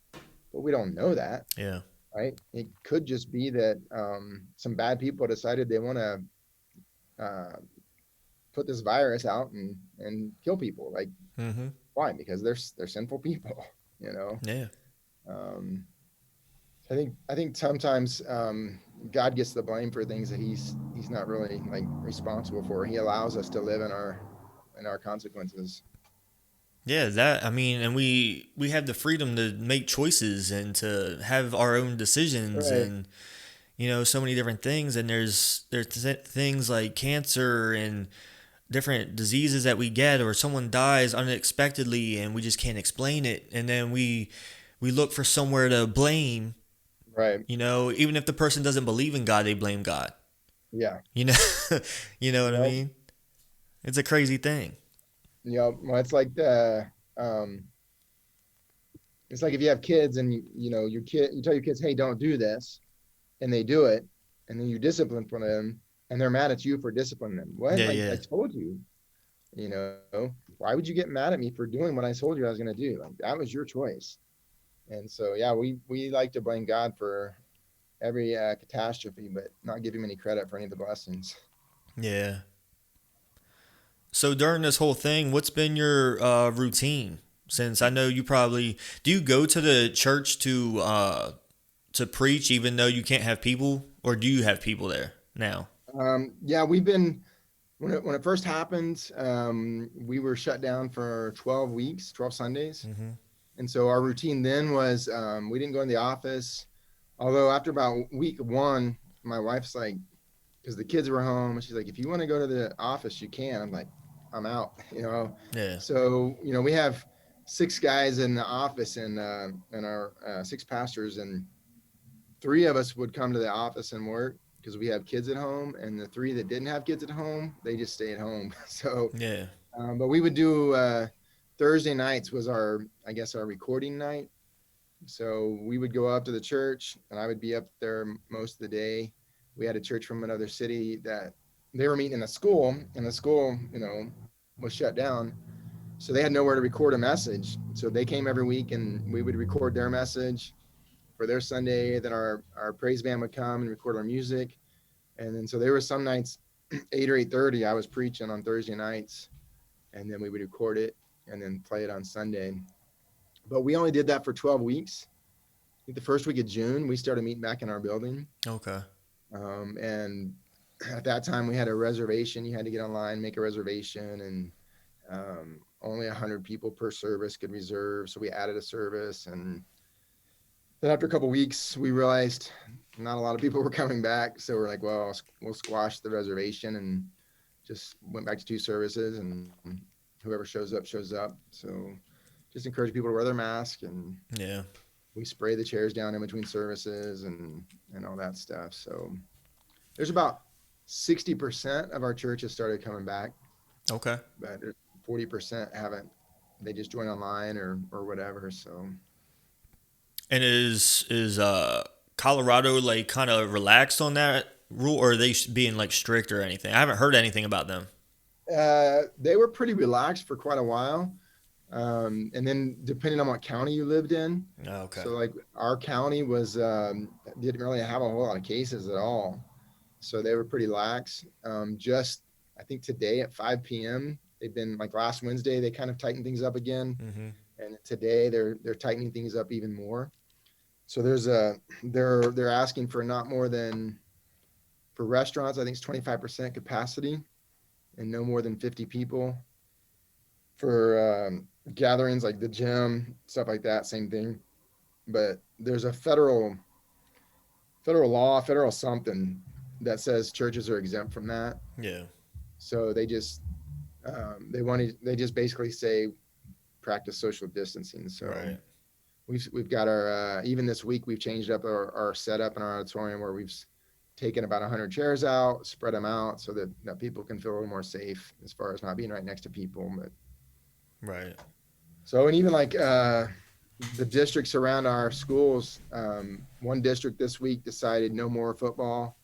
but we don't know that, yeah, right? It could just be that some bad people decided they want to uh, put this virus out and kill people. Like mm-hmm, why? Because they're sinful people, you know. yeah. Um, I think sometimes God gets the blame for things that he's not really like responsible for. He allows us to live in our consequences. Yeah, that, I mean, and we have the freedom to make choices and to have our own decisions, Right. and so many different things, and there's things like cancer and different diseases that we get, or someone dies unexpectedly and we just can't explain it, and then we look for somewhere to blame, Right. even if the person doesn't believe in God, they blame God. Yeah. You know you know what I Yep. mean? It's a crazy thing. Yep. Well, um, it's like if you have kids and you tell your kids, hey, don't do this, and they do it, and then you discipline for them, and they're mad at you for disciplining them. What? Yeah, I yeah. told you, you know, why would you get mad at me for doing what I told you I was going to do? Like that was your choice. And so, yeah, we like to blame God for every catastrophe, but not give him any credit for any of the blessings. Yeah. So during this whole thing, what's been your routine? Since I know you probably, do you go to the church to preach even though you can't have people, or do you have people there now? Yeah, we've been when it first happened, we were shut down for 12 weeks, 12 Sundays. Mm-hmm. And so our routine then was we didn't go in the office. Although after about week one, my wife's like, because the kids were home, she's like, if you want to go to the office, you can. I'm like, I'm out, you know. Yeah. So we have six guys in the office and our six pastors, and three of us would come to the office and work because we have kids at home, and the three that didn't have kids at home, they just stay at home. So, Yeah. but we would do Thursday nights was I guess our recording night. So we would go up to the church, and I would be up there most of the day. We had a church from another city that they were meeting in the school, and the school, was shut down. So they had nowhere to record a message. So they came every week, and we would record their message for their Sunday. Then our praise band would come and record our music. And then so there were some nights, 8 or 8:30, I was preaching on Thursday nights, and then we would record it and then play it on Sunday. But we only did that for 12 weeks. I think the first week of June, we started meeting back in our building. Okay. And at that time we had a reservation. You had to get online, make a reservation, and only 100 people per service could reserve. So we added a service, and then after a couple weeks, we realized not a lot of people were coming back. So we're like, well, we'll squash the reservation and just went back to 2 services, and whoever shows up shows up. So just encourage people to wear their mask, and Yeah. we spray the chairs down in between services and all that stuff. So there's about 60% of our churches started coming back, Okay. but 40% haven't. They just join online or whatever. So And is Colorado like kind of relaxed on that rule, or are they being like strict or anything? I haven't heard anything about them. they were pretty relaxed for quite a while. And then depending on what county you lived in, Okay. so like our county was didn't really have a whole lot of cases at all, so they were pretty lax. Just I think today at 5 p.m. they've been like last Wednesday they kind of tightened things up again, Mm-hmm. and today they're tightening things up even more. So there's a they're asking for not more than for restaurants I think it's 25% capacity and no more than 50 people. For gatherings like the gym, stuff like that, same thing. But there's a federal law, federal something that says churches are exempt from that. Yeah. So they just basically say practice social distancing. So Right. we've got our even this week we've changed up our setup in our auditorium where we've taken about 100 chairs out, spread them out so that people can feel a little more safe as far as not being right next to people. But Right. so, and even like the districts around our schools, one district this week decided no more football.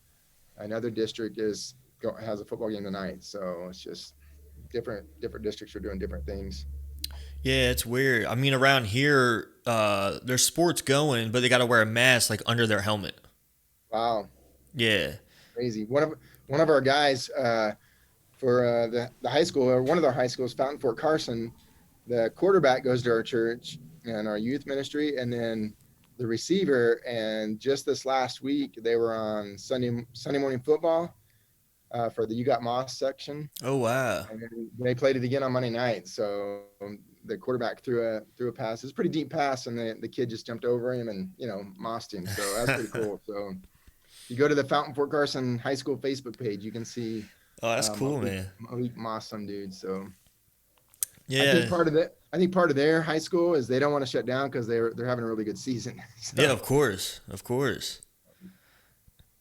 Another district has a football game tonight. So it's just different districts are doing different things. Yeah, it's weird. I mean, around here, there's sports going, but they got to wear a mask like under their helmet. Wow, Yeah. crazy. One of our guys for the high school, or one of our high schools, Fountain Fort Carson, the quarterback goes to our church and our youth ministry, and then the receiver. And just this last week, they were on Sunday morning football for the You Got Moss section, Oh wow. and then they played it again on Monday night. So the quarterback threw a pass. It's a pretty deep pass, and the kid just jumped over him and mossed him. So that's pretty cool. So if you go to the Fountain Fort Carson High School Facebook page, you can see Oh, that's cool, man. Malik mossed some dude. So I think Yeah. part of their high school is they don't want to shut down because they're having a really good season. Yeah, So of course. Of course.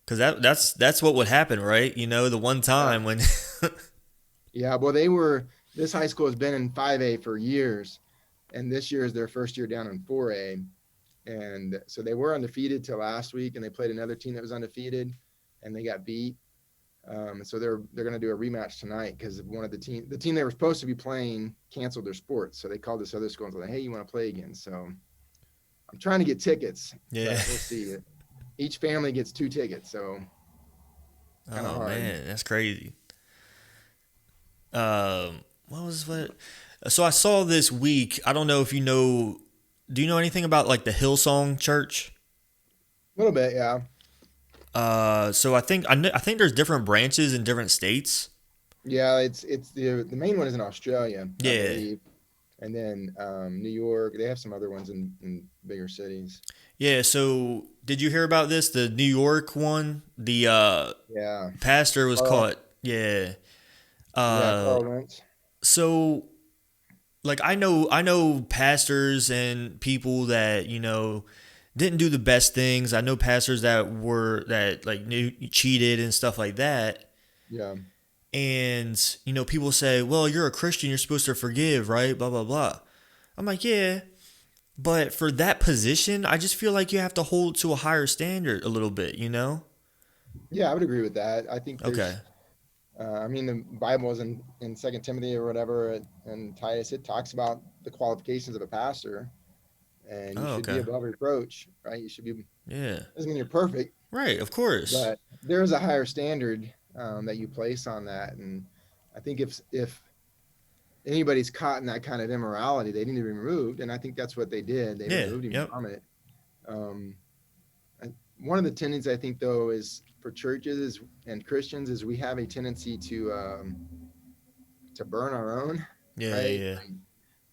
Cuz that's what would happen, right? You know, the one yeah, time when yeah. Well, this high school has been in 5A for years, and this year is their first year down in 4A. And so they were undefeated till last week, and they played another team that was undefeated, and they got beat. So they're going to do a rematch tonight because one of the team they were supposed to be playing canceled their sports. So they called this other school and said, "Hey, you want to play again?" So I'm trying to get tickets, yeah. but we'll see. Each family gets 2 tickets, so kind of Oh hard. man, that's crazy. What? So I saw this week. I don't know if you know. Do you know anything about like the Hillsong Church? A little bit, yeah, So I think there's different branches in different states. yeah. It's the main one is in Australia, I Yeah, believe, and then New York. They have some other ones in bigger cities. yeah. So did you hear about this? The New York one. The Yeah, pastor was Carl. caught. Yeah. Yeah, Uh, Carl Lentz. so like I know pastors and people that didn't do the best things. I know pastors that like knew cheated and stuff like that. Yeah, And people say, "Well, you're a Christian, you're supposed to forgive, right?" Blah blah blah. I'm like, "Yeah, but for that position, I just feel like you have to hold to a higher standard a little bit, you know?" yeah. I would agree with that. I think Okay. there's I mean, the Bible is in Second Timothy or whatever, and Titus. It talks about the qualifications of a pastor, and you Oh, should be okay. above reproach, right? You should be. Yeah. Doesn't mean you're perfect, Right, of course. but there is a higher standard that you place on that, and I think if anybody's caught in that kind of immorality, they need to be removed, and I think that's what they did. They Yeah. removed him Yep. from it. Um, one of the tendencies I think though is for churches and Christians is we have a tendency to burn our own, Yeah, right? yeah.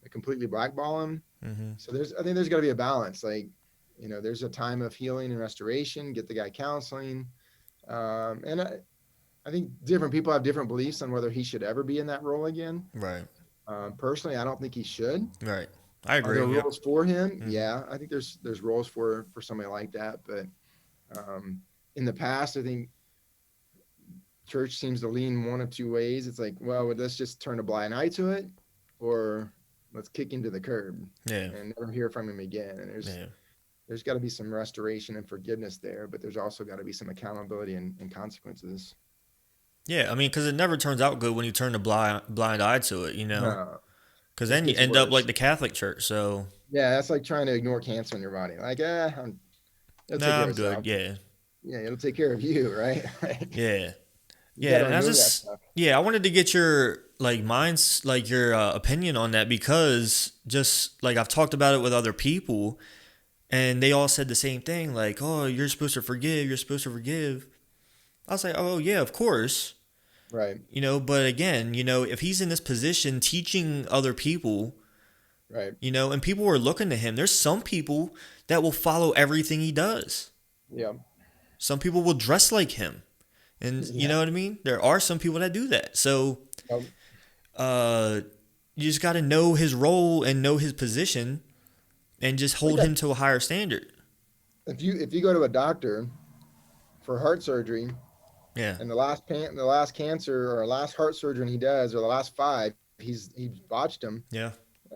Like completely blackball them. Mm-hmm. So I think there's got to be a balance. Like, there's a time of healing and restoration. Get the guy counseling, and I think different people have different beliefs on whether he should ever be in that role again. Right. Personally, I don't think he should. Right. I Are there agree. Yep. roles for him? Mm-hmm. Yeah, I think there's roles for somebody like that. But in the past, I think church seems to lean one of two ways. It's like, well, let's just turn a blind eye to it, or let's kick him to the curb Yeah. and never hear from him again. And Yeah. there's got to be some restoration and forgiveness there, but there's also got to be some accountability and consequences. Yeah. I mean, because it never turns out good when you turn a blind eye to it, you know? No, Because it then you gets end up like worse. the Catholic Church. So, Yeah, that's like trying to ignore cancer in your body. Like, it'll take nah, care of I'm good. itself. Yeah. Yeah, it'll take care of you, right? Yeah. You got Yeah. to And I remove that just, stuff. yeah, I wanted to get your, like, minds, like, your opinion on that because just like I've talked about it with other people and they all said the same thing. Like, oh, you're supposed to forgive. You're supposed to forgive. I was like, oh, yeah, of course. Right, But again, if he's in this position teaching other people, right. and people are looking to him, there's some people that will follow everything he does. Yeah, Some people will dress like him. And you yeah. know what I mean? There are some people that do that. So, Um, uh, you just got to know his role and know his position and just like hold him to a higher standard. if you go to a doctor for heart surgery, Yeah. and the last cancer or last heart surgery he does, or the last five, he botched them. Yeah.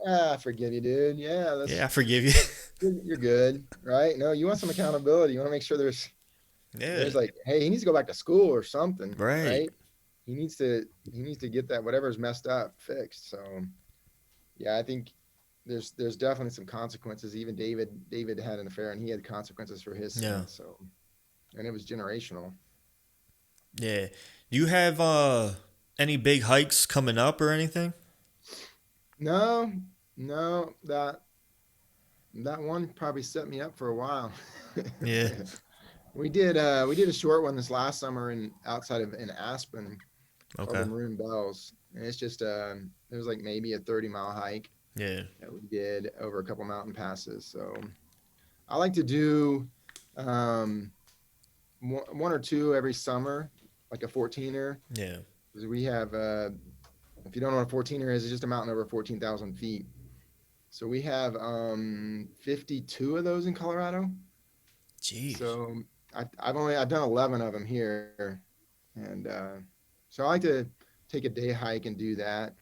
I forgive you, dude. Yeah, Yeah, that's I forgive you. you're good, right? No, you want some accountability. You want to make sure Yeah. there's like, hey, he needs to go back to school or something, Right. right? He needs to get that whatever's messed up fixed. So yeah, I think there's definitely some consequences. Even David had an affair and he had consequences for his Yeah. sin. So, and it was generational. Yeah. Do you have any big hikes coming up or anything? No, no, that one probably set me up for a while. Yeah. We did a short one this last summer outside of in Aspen, called the Okay. Maroon Bells, and it's just it was like maybe a 30-mile hike Yeah. that we did over a couple mountain passes. So I like to do um, one or two every summer, like a 14er. Yeah. Because we have, if you don't know what a 14er is, it's just a mountain over 14,000 feet. So we have 52 of those in Colorado. Jeez. So I've done 11 of them here, and so I like to take a day hike and do that.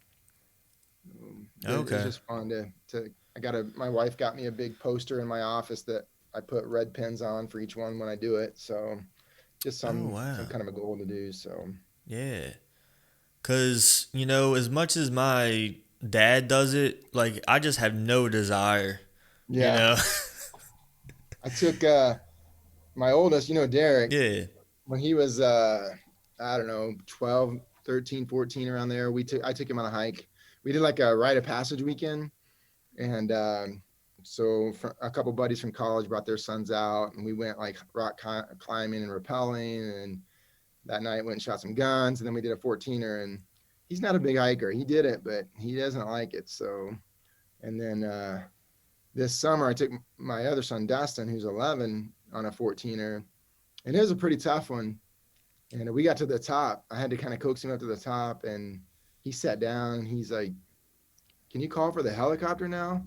It's Okay. just fun to. My wife got me a big poster in my office that I put red pens on for each one when I do it. So just Oh some wow. kind of a goal to do. So Yeah. Cause as much as my dad does it, like I just have no desire. You yeah, know. I took my oldest, Derek, Yeah. when he was I don't know, 12, 13, 14, around there. I took him on a hike. We did like a rite of passage weekend, and so a couple buddies from college brought their sons out, and we went like rock climbing and rappelling, and that night went and shot some guns, and then we did a 14er. And he's not a big hiker. He did it, but he doesn't like it. So, and then this summer I took my other son Dustin, who's 11, on a 14er, and it was a pretty tough one. And we got to the top. I had to kind of coax him up to the top, and he sat down. And he's like, "Can you call for the helicopter now?"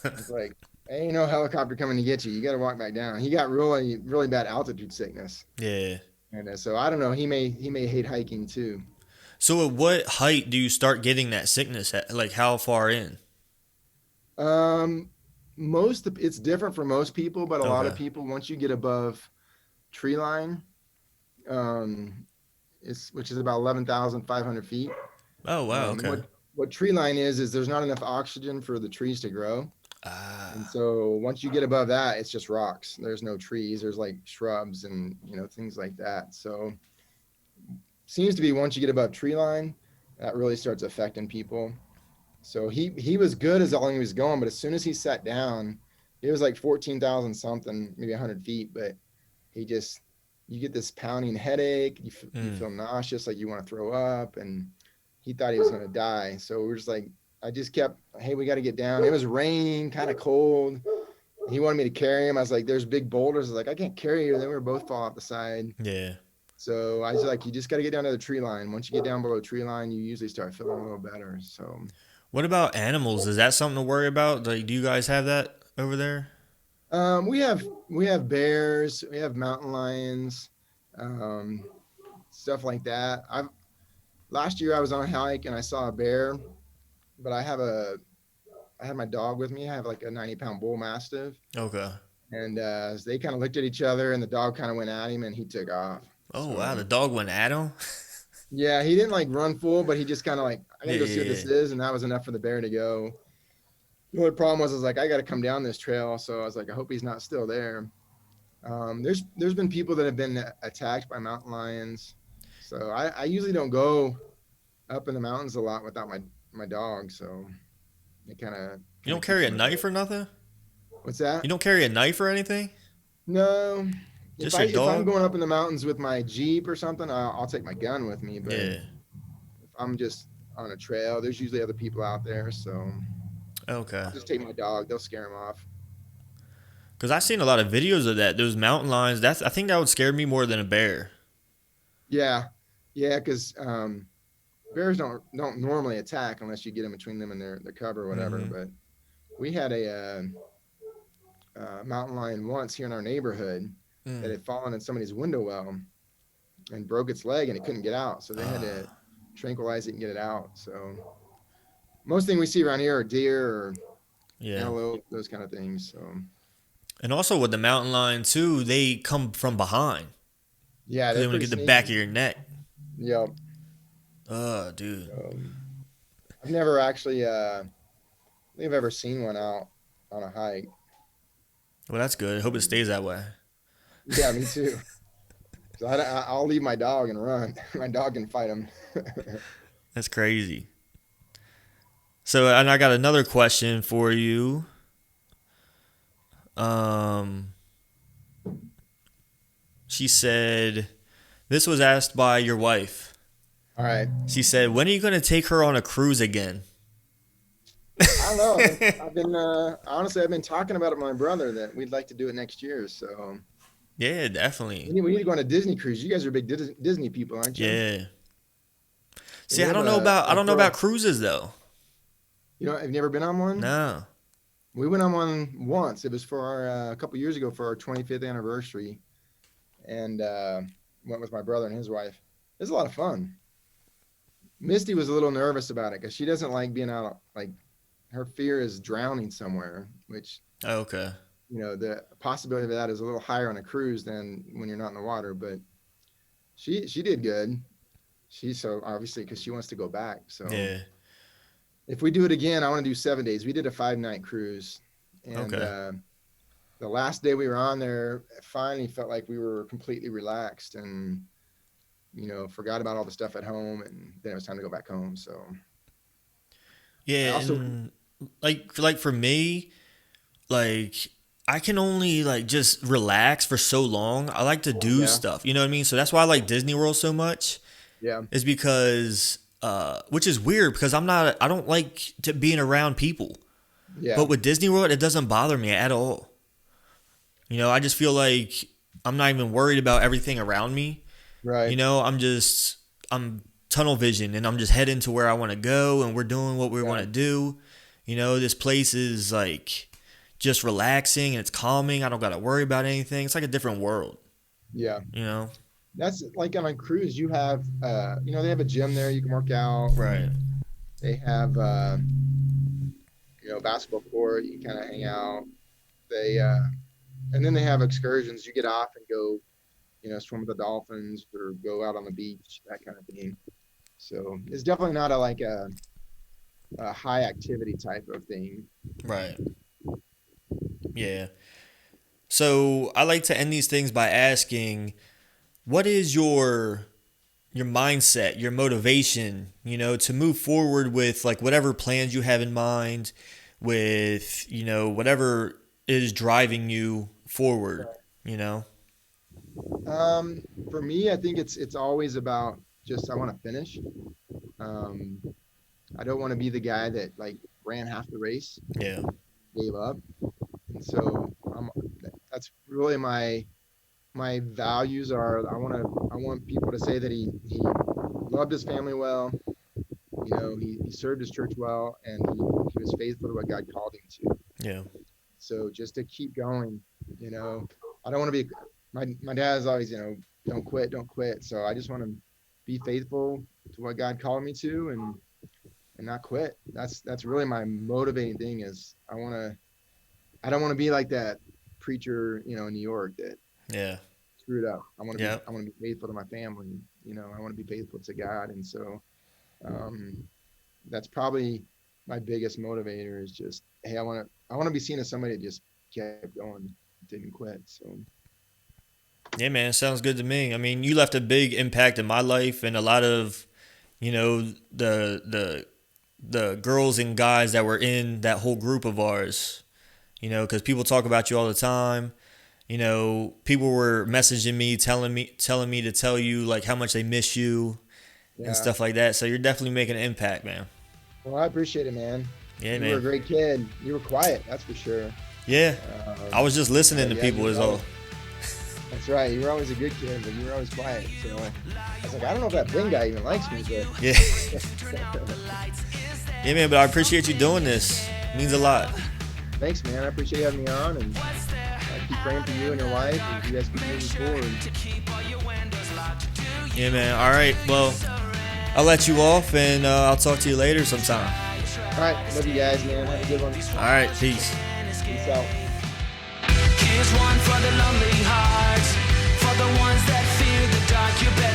I was like, "Ain't no helicopter coming to get you. You got to walk back down." He got really, really bad altitude sickness, Yeah. and so I don't know. He may hate hiking too. So at what height do you start getting that sickness at? Like how far in? Um, it's different for most people, but a lot of Okay. people, once you get above tree line, um, which is about 11,500 feet. Oh wow. And Okay. what tree line is there's not enough oxygen for the trees to grow. And Ah. so once you get above that, it's just rocks. There's no trees. There's like shrubs and things like that. So seems to be once you get above tree line, that really starts affecting people. So he was good as long as he was going, but as soon as he sat down, it was like 14,000 something, maybe 100 feet, but he just you get this pounding headache. You Mm. feel nauseous, like you want to throw up. And he thought he was going to die. So we're just like, I just kept, hey, we got to get down. It was raining, kind of cold. He wanted me to carry him. I was like, there's big boulders. I was like, I can't carry you. Then we were both fall off the side. Yeah. So I was like, you just got to get down to the tree line. Once you get down below the tree line, you usually start feeling a little better. So What about animals? Is that something to worry about? Like, do you guys have that over there? we have bears, we have mountain lions, um, stuff like that. I've last year I was on a hike and I saw a bear, but I had my dog with me. I have like a 90-pound bull mastiff, Okay. and they kind of looked at each other, and the dog kind of went at him, and he took off. Oh So wow, the dog went at him. yeah, he didn't like run full, but he just kind of like, I Yeah, gotta go see what yeah, this is, and that was enough for the bear to go. The only problem was I was like, I got to come down this trail, so I was like, I hope he's not still there. There's been people that have been attacked by mountain lions, so I usually don't go up in the mountains a lot without my dog, so it kind of You kind don't of keeps carry a him at bay. knife or nothing? What's You that? don't carry a knife or anything? No. Just your If I'm dog? going up in the mountains with my Jeep or something, I'll take my gun with me. But Yeah. if I'm just on a trail, there's usually other people out there, so Okay. I'll just take my dog. They'll scare him off. Cause I've seen a lot of videos of that. Those mountain lions. I think that would scare me more than a bear. Yeah, yeah, because bears don't normally attack unless you get in between them and their cover or whatever. Mm-hmm. But we had a mountain lion once here in our neighborhood that Mm. had fallen in somebody's window well and broke its leg and it couldn't get out. So they had to tranquilize it and get it out. So most thing we see around here are deer or Yeah. antelope, those kind of things. So And also with the mountain lion too, they come from behind yeah, because they're they want pretty to get the back of sneaky. your neck. Yep. Dude. I've never actually think I've ever seen one out on a hike. Well, that's good. I hope it stays that way. Yeah, me too. So I'll leave my dog and run. My dog can fight him. That's crazy. So, and I got another question for you. Um, she said, this was asked by your wife. All right. She said, when are you going to take her on a cruise again? I don't know. I've been honestly, I've been talking about it with my brother that we'd like to do it next year. So Yeah, definitely. we need to go on a Disney cruise. You guys are big Disney people, aren't you? Yeah. Yeah, See, we have I a don't know about girl. cruises though. You know, have you never been on one? No. We went on one once. It was for a couple years ago for our 25th anniversary, and went with my brother and his wife. It was a lot of fun. Misty was a little nervous about it because she doesn't like being out. Like her fear is drowning somewhere, which Okay. the possibility of that is a little higher on a cruise than when you're not in the water. But she did good. She's so obviously because she wants to go back. So Yeah. if we do it again, I want to do 7 days. We did a 5-night cruise, and Okay. the last day we were on there, it finally felt like we were completely relaxed and forgot about all the stuff at home, and then it was time to go back home. So I Yeah, also and like for me, like I can only like just relax for so long. I like to do yeah stuff. You know what I mean? So that's why I like Disney World so much. yeah Is because which is weird because I don't like to being around people. yeah But with Disney World, it doesn't bother me at all. I just feel like I'm not even worried about everything around me. right I'm tunnel vision and I'm just heading to where I want to go and we're doing what we want yeah to do. This place is like just relaxing and it's calming. I don't got to worry about anything. It's like a different world, yeah. you know? That's like on a cruise. You have they have a gym there you can work out. Right. They have basketball court. You can kind of hang out. They and then they have excursions. You get off and go swim with the dolphins or go out on the beach, that kind of thing. So it's definitely not a high activity type of thing. Right. Yeah. So I like to end these things by asking, what is your mindset, your motivation, to move forward with like whatever plans you have in mind, with, whatever is driving you forward, you know? For me, I think it's always about just I want to finish. Um, I don't want to be the guy that like ran half the race, Yeah. gave up, and so that's really my values are. I want people to say that he loved his family well. You know, he served his church well, and he was faithful to what God called him to. Yeah. So just to keep going, you know, I don't want to be. My dad is always, you know, don't quit, don't quit. So I just want to be faithful to what God called me to, and not quit. That's really my motivating thing. Is I don't want to be like that preacher, you know, in New York that Yeah. screwed up. Yeah. I want to be faithful to my family. You know, I want to be faithful to God, and so um, that's probably my biggest motivator. Is just, hey, I want to be seen as somebody that just kept going, didn't quit. So Yeah, man, sounds good to me. I mean, you left a big impact in my life and a lot of, the girls and guys that were in that whole group of ours. Because people talk about you all the time. People were messaging me, telling me to tell you like how much they miss you and yeah, stuff like that. So you're definitely making an impact, man. well, I appreciate it, man. Yeah, You were a man. great kid. You were quiet, that's for sure. Yeah, I Um, was just listening but to yeah, people is all. that's right. You were always a good kid, but you were always quiet. So I was like, I don't know if that Bing guy even likes me, Yeah, but yeah, man. But I appreciate you doing this. It means a lot. thanks, man. I appreciate you having me on, and I keep praying for you and your wife. And you guys keep moving forward. Yeah, man. All right. Well, I'll let you off, and I'll talk to you later sometime. All right, love you guys, man. Have a good one. All right. Peace. Peace out. Here's one for the lonely hearts, for the ones that fear the dark. You better